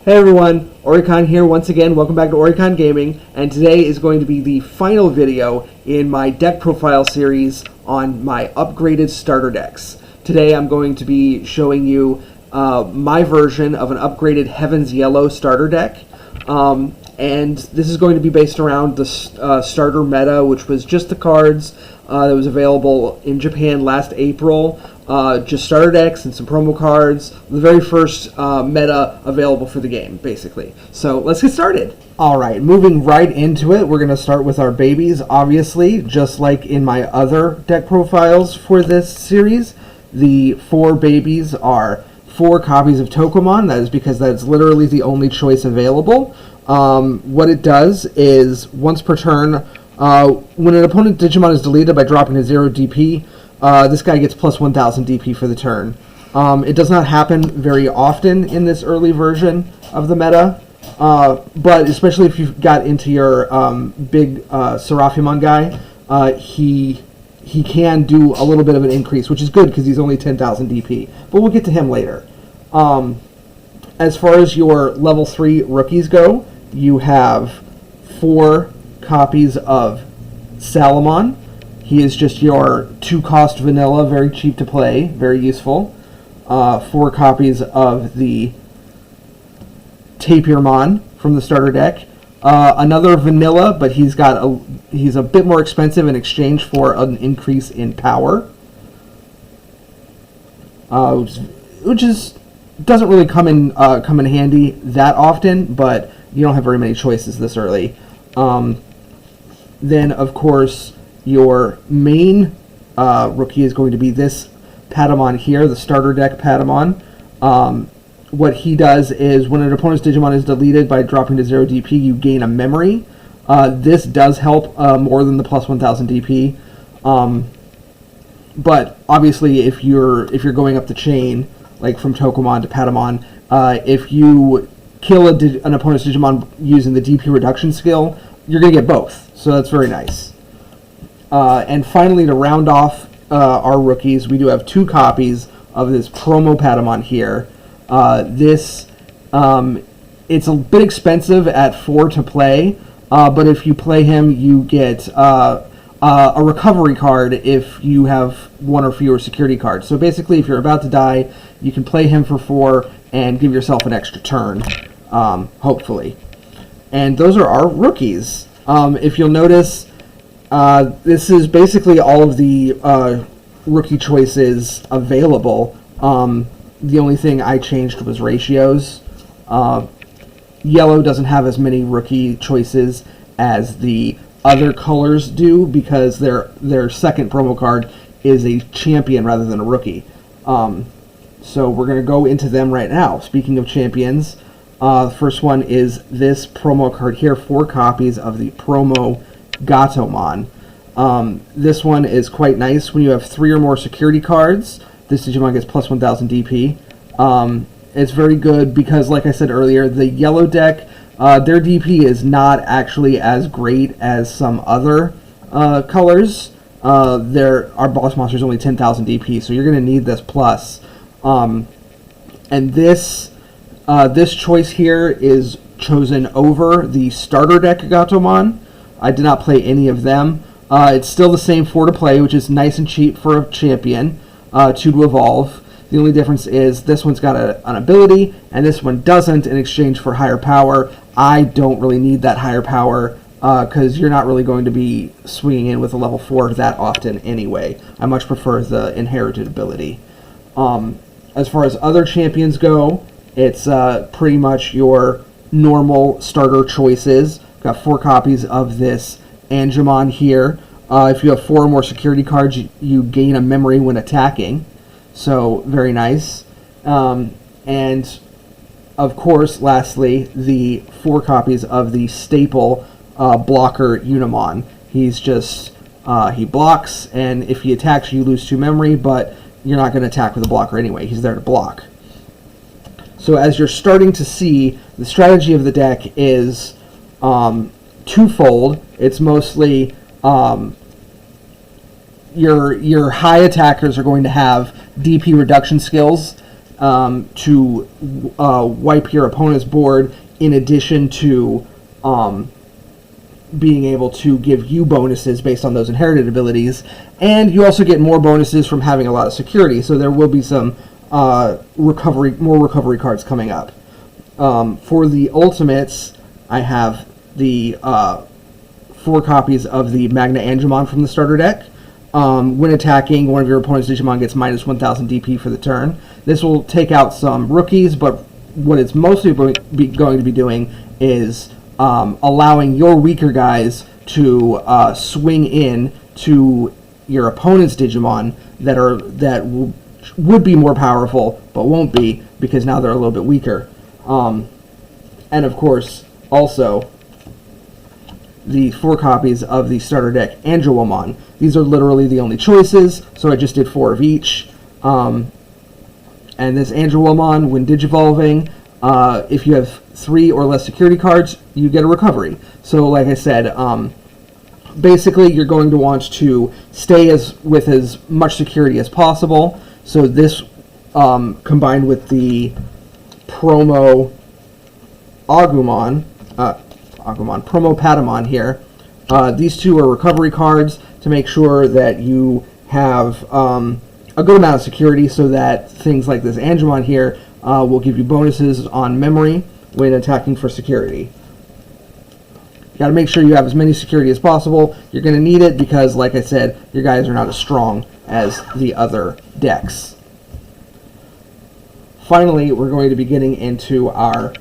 Hey everyone, Orikon here once again. Welcome back to Orikon Gaming, and today is going to be the final video in my deck profile series on my upgraded starter decks. Today I'm going to be showing you my version of an upgraded Heaven's Yellow starter deck, and this is going to be based around the starter meta, which was just the cards that was available in Japan last April. Just starter decks and some promo cards. The very first meta available for the game, basically. So let's get started. Alright, moving right into it, we're going to start with our babies, obviously. Just like in my other deck profiles for this series, the 4 babies are 4 copies of Tokomon. That is because that's literally the only choice available. What it does is, once per turn, when an opponent Digimon is deleted by dropping to 0 DP, this guy gets plus 1000 DP for the turn. It does not happen very often in this early version of the meta, but especially if you've got into your big Seraphimon guy, he can do a little bit of an increase, which is good because he's only 10,000 DP. But we'll get to him later. As far as your level 3 rookies go, you have 4 copies of Salamon. He is just your 2-cost vanilla, very cheap to play, very useful. 4 copies of the Tapirmon from the starter deck. Another vanilla, but he's a bit more expensive in exchange for an increase in power, which doesn't really come in handy that often, but you don't have very many choices this early. Then, of course, your main rookie is going to be this Patamon here, the starter deck Patamon. What he does is, when an opponent's Digimon is deleted by dropping to 0 DP, you gain a memory. This does help more than the plus 1000 DP. But obviously, if you're going up the chain, like from Tokomon to Patamon, if you kill an opponent's Digimon using the DP reduction skill, you're going to get both. So that's very nice. And finally, to round off our rookies, we do have 2 copies of this promo Patamon here. It's a bit expensive at 4 to play, but if you play him, you get a recovery card if you have 1 or fewer security cards. So basically, if you're about to die, you can play him for 4 and give yourself an extra turn, hopefully. And those are our rookies. If you'll notice, this is basically all of the rookie choices available. The only thing I changed was ratios. Yellow doesn't have as many rookie choices as the other colors do because their second promo card is a champion rather than a rookie. So we're going to go into them right now. Speaking of champions, the first one is this promo card here, 4 copies of the promo Gatomon. This one is quite nice. When you have 3 or more security cards, this Digimon gets plus 1000 DP. It's very good because, like I said earlier, the yellow deck, their DP is not actually as great as some other colors. Our boss monster is only 10,000 DP, so you're going to need this plus. And this choice here is chosen over the starter deck Gatomon. I did not play any of them. It's still the same 4 to play, which is nice and cheap for a champion, 2 to evolve. The only difference is this one's got an ability, and this one doesn't in exchange for higher power. I don't really need that higher power, because you're not really going to be swinging in with a level 4 that often anyway. I much prefer the inherited ability. As far as other champions go, it's pretty much your normal starter choices. Got 4 copies of this Angemon here. If you have 4 or more security cards, you gain a memory when attacking. So, very nice. And, of course, lastly, the 4 copies of the staple blocker Unimon. He's just, he blocks, and if he attacks, you lose 2 memory, but you're not going to attack with a blocker anyway. He's there to block. So, as you're starting to see, the strategy of the deck is twofold. It's mostly your high attackers are going to have DP reduction skills to wipe your opponent's board, in addition to being able to give you bonuses based on those inherited abilities. And you also get more bonuses from having a lot of security, so there will be some more recovery cards coming up. For the ultimates, I have the 4 copies of the Magna Angemon from the starter deck. When attacking, one of your opponent's Digimon gets minus 1000 DP for the turn. This will take out some rookies, but what it's mostly going to be doing is allowing your weaker guys to swing in to your opponent's Digimon that would be more powerful, but won't be because now they're a little bit weaker. And of course, also the 4 copies of the starter deck Angelomon. These are literally the only choices, so I just did 4 of each. And this Angelomon, when digivolving, if you have 3 or less security cards, you get a recovery. So like I said, basically you're going to want to stay with as much security as possible. So this, combined with the promo Agumon, promo Patamon here, these 2 are recovery cards to make sure that you have a good amount of security, so that things like this Angemon here will give you bonuses on memory when attacking for security. You got to make sure you have as many security as possible. You're going to need it because, like I said, your guys are not as strong as the other decks. Finally, we're going to be getting into our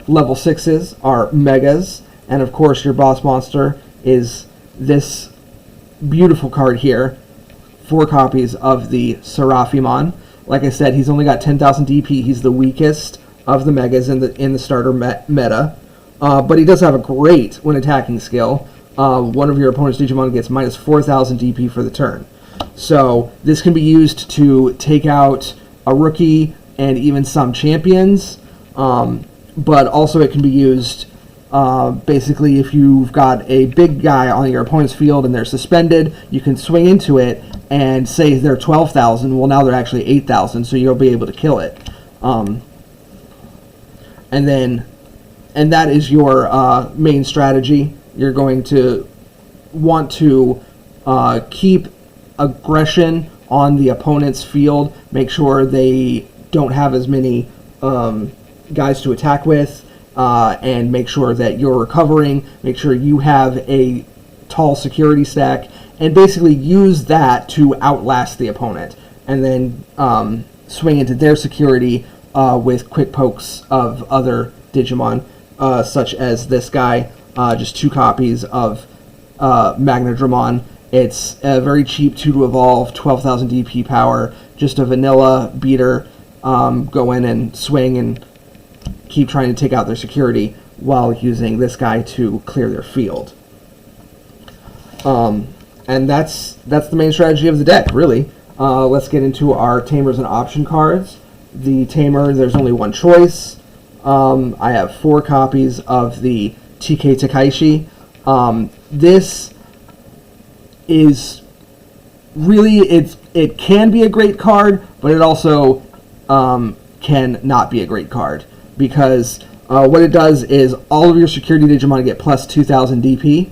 level 6s, our Megas, and of course your boss monster is this beautiful card here, 4 copies of the Seraphimon. Like I said, he's only got 10,000 DP. He's the weakest of the Megas in the starter meta, but he does have a great when attacking skill. One of your opponent's Digimon gets minus 4,000 DP for the turn. So this can be used to take out a rookie and even some champions, but also it can be used basically if you've got a big guy on your opponent's field and they're suspended, you can swing into it and say they're 12,000, well now they're actually 8,000, so you'll be able to kill it. And that is your main strategy. You're going to want to keep aggression on the opponent's field, make sure they don't have as many guys to attack with, and make sure that you're recovering, make sure you have a tall security stack, and basically use that to outlast the opponent, and then swing into their security with quick pokes of other Digimon, such as this guy, just 2 copies of Magnadramon. It's a very cheap 2 to evolve, 12,000 DP power, just a vanilla beater. Go in and swing and keep trying to take out their security while using this guy to clear their field. And that's the main strategy of the deck, really. Let's get into our Tamers and option cards. The Tamer, there's only one choice. I have 4 copies of the TK Takaishi. This is really, it can be a great card, but it also can not be a great card, because what it does is all of your security Digimon get plus 2,000 DP.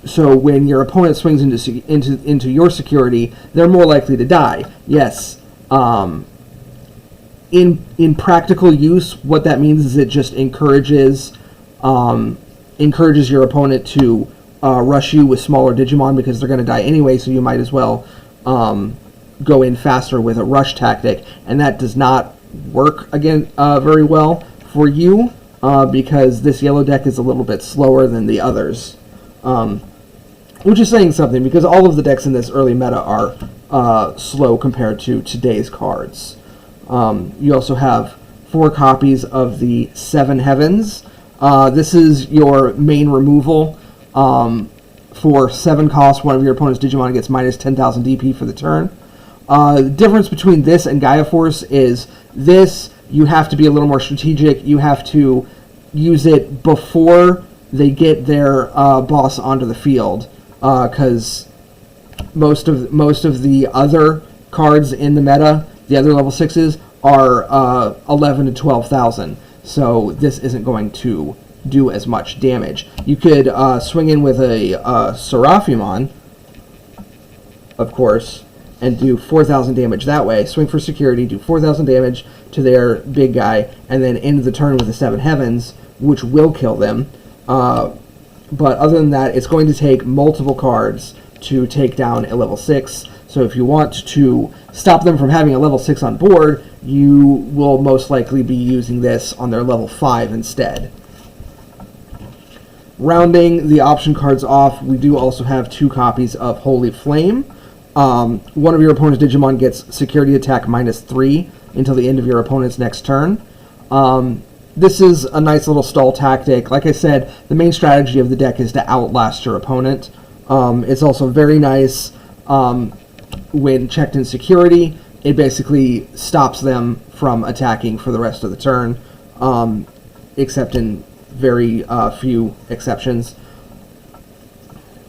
So when your opponent swings into your security, they're more likely to die. Yes. In practical use, what that means is it just encourages your opponent to rush you with smaller Digimon, because they're going to die anyway, so you might as well go in faster with a rush tactic, and that does not work very well for you, because this yellow deck is a little bit slower than the others, which is saying something, because all of the decks in this early meta are slow compared to today's cards. You also have 4 copies of the 7 Heavens. This is your main removal. For 7 costs, one of your opponent's Digimon gets minus 10,000 DP for the turn. The difference between this and Gaia Force is this, you have to be a little more strategic. You have to use it before they get their boss onto the field, because most of the other cards in the meta, the other level 6s, are 11 to 12,000. So this isn't going to do as much damage. You could swing in with a Seraphimon, of course, and do 4,000 damage that way. Swing for security, do 4,000 damage to their big guy, and then end the turn with the 7 Heavens, which will kill them. But other than that, it's going to take multiple cards to take down a level 6. So if you want to stop them from having a level 6 on board, you will most likely be using this on their level 5 instead. Rounding the option cards off, we do also have 2 copies of Holy Flame. One of your opponent's Digimon gets security attack -3 until the end of your opponent's next turn. This is a nice little stall tactic. Like I said, the main strategy of the deck is to outlast your opponent. It's also very nice when checked in security. It basically stops them from attacking for the rest of the turn, except in very few exceptions.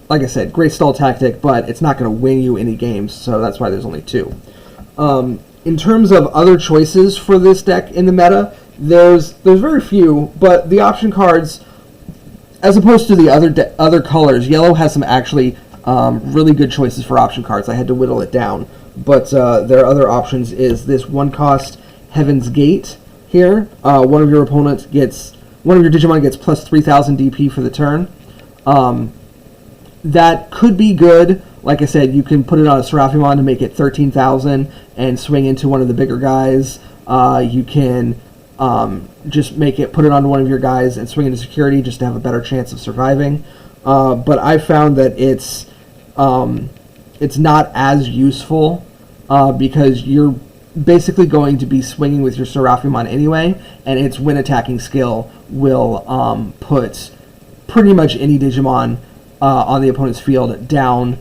Like I said, great stall tactic, but it's not going to win you any games, so that's why there's only 2. In terms of other choices for this deck in the meta, there's very few, but the option cards, as opposed to the other colors, yellow has some actually really good choices for option cards. I had to whittle it down, but their other options is this 1-cost Heaven's Gate here. One of your Digimon gets plus 3,000 DP for the turn. That could be good. Like I said, you can put it on a Seraphimon to make it 13,000 and swing into one of the bigger guys. You can just put it onto one of your guys and swing into security just to have a better chance of surviving. But I found that it's not as useful because you're basically going to be swinging with your Seraphimon anyway, and its when attacking skill will put pretty much any Digimon on the opponent's field down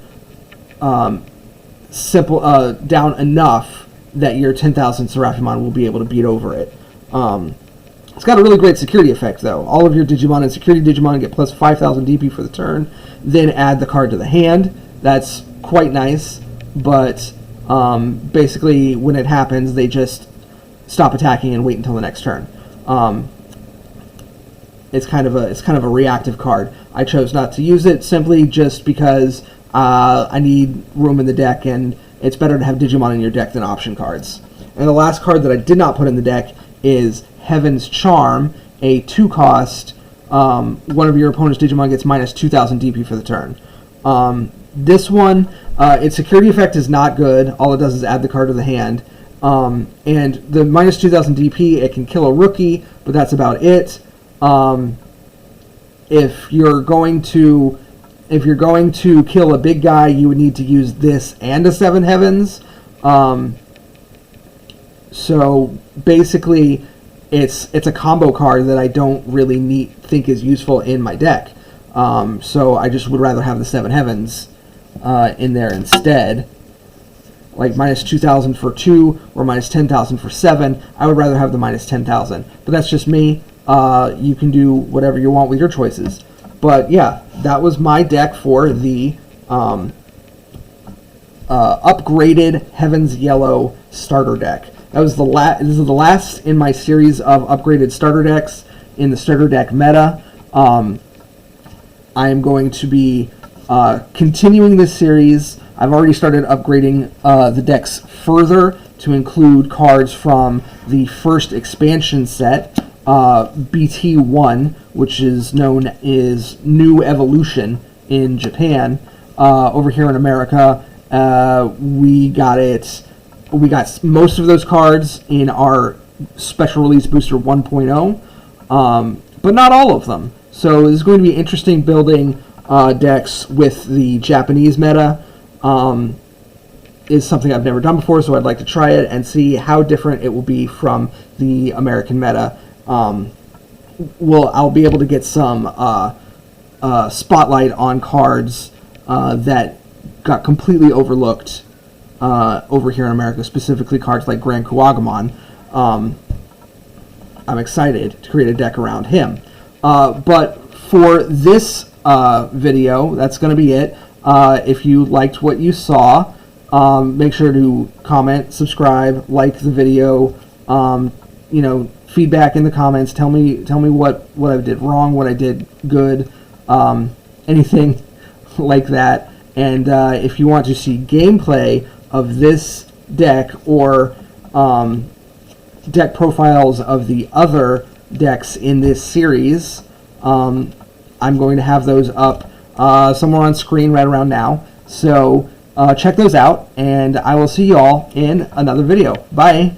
down enough that your 10,000 Seraphimon will be able to beat over it. It's got a really great security effect, though. All of your Digimon and security Digimon get plus 5,000 DP for the turn, then add the card to the hand. That's quite nice, but basically when it happens, they just stop attacking and wait until the next turn. It's kind of a reactive card. I chose not to use it simply just because I need room in the deck, and it's better to have Digimon in your deck than option cards. And the last card that I did not put in the deck is Heaven's Charm, a 2-cost. One of your opponent's Digimon gets minus 2,000 DP for the turn. This one, its security effect is not good. All it does is add the card to the hand. And the minus 2,000 DP, it can kill a rookie, but that's about it. If you're going to kill a big guy, you would need to use this and a 7 Heavens. So basically, it's a combo card that I don't really think is useful in my deck. So I just would rather have the 7 Heavens in there instead. Like minus 2,000 for 2 or minus 10,000 for 7. I would rather have the minus 10,000. But that's just me. You can do whatever you want with your choices. But yeah, that was my deck for the upgraded Heaven's Yellow starter deck. This is the last in my series of upgraded starter decks in the starter deck meta. I am going to be continuing this series. I've already started upgrading the decks further to include cards from the first expansion set, BT1, which is known as New Evolution in Japan. Over here in America, we got most of those cards in our special release booster 1.0, but not all of them. So this is going to be interesting building decks with the Japanese meta. Is something I've never done before, so I'd like to try it and see how different it will be from the American meta. I'll be able to get some spotlight on cards that got completely overlooked over here in America, specifically cards like Grand Kuwagamon. I'm excited to create a deck around him. But for this video, that's going to be it. If you liked what you saw, make sure to comment, subscribe, like the video. Feedback in the comments. Tell me what I did wrong, what I did good, anything like that. And if you want to see gameplay of this deck or deck profiles of the other decks in this series, I'm going to have those up somewhere on screen right around now. So check those out, and I will see you all in another video. Bye!